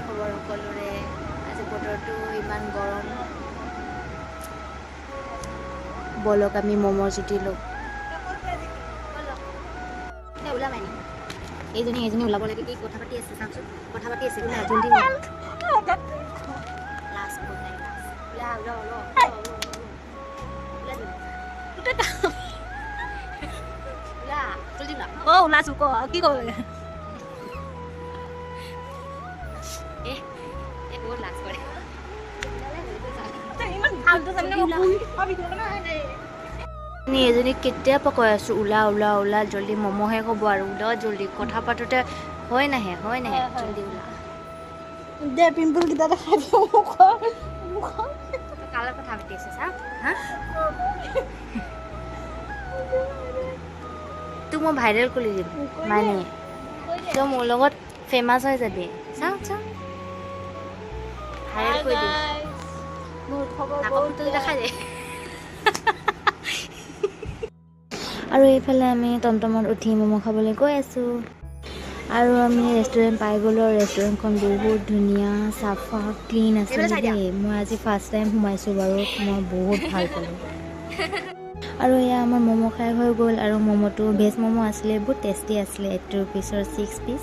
খবৰ সকলোৰে আজি বতৰটো ইমান গৰম বলক আমি ম'মৰ জুতি লওঁ ওলাবাই নি এইজনী ওলাব লাগে কি কথা পাতি আছে চাওকচোন কথা পাতি আছে ওলা জলদি লাষ্ট নাই ওলা জলদি ওলা ওলাইছো ক কি কব বহুত লাজ কৰে এজনী কেতিয়াবা কৈ আছো ওলা ওলা ওলা জলদি ম'ম'হে ক'ব আৰু ওলা জলদি কথা পাতোতে হয় নাহে জলদি ওলা দে পিম্পল কেইটা দেখাই দিওঁ কালৰ কথা পাতি আছে চা হা তোক মই ভাইৰেল কৰি দিম মানে তই মোৰ লগত ফেমাছ হৈ যাবি চাওঁ ভাইৰেল কৰি দিম দেখাই দে আৰু এইফালে আমি টমটমত উঠি ম'ম' খাবলৈ গৈ আছোঁ আৰু আমি ৰেষ্টুৰেণ্ট পাই গ'লোঁ ৰেষ্টুৰেণ্টখন বহুত ধুনীয়া চাফা ক্লিন আছে দেই মই আজি ফাৰ্ষ্ট টাইম সোমাইছোঁ বাৰু মই বহুত ভাল পালোঁ আৰু এয়া আমাৰ ম'ম' খাই হৈ গ'ল আৰু ম'ম'টো ভেজ ম'ম' আছিলে বহুত টেষ্টি আছিলে 80 ৰুপিছৰ 6 পিচ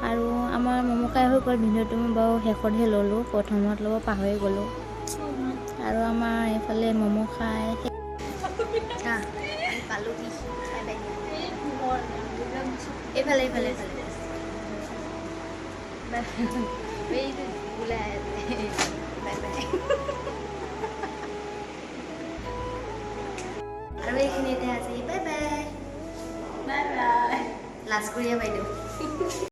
আৰু আমাৰ ম'ম' খাই হৈ গ'ল ভিডিঅ'টো মই বাৰু শেষতহে ল'লোঁ প্ৰথমত ল'ব পাহৰি গ'লোঁ আৰু আমাৰ এইফালে ম'ম' খাই পালোহি এইফালে ওলাই আৰু এইখিনিতে আছে বাই বাই লাজ কৰিয়া বাইদেউ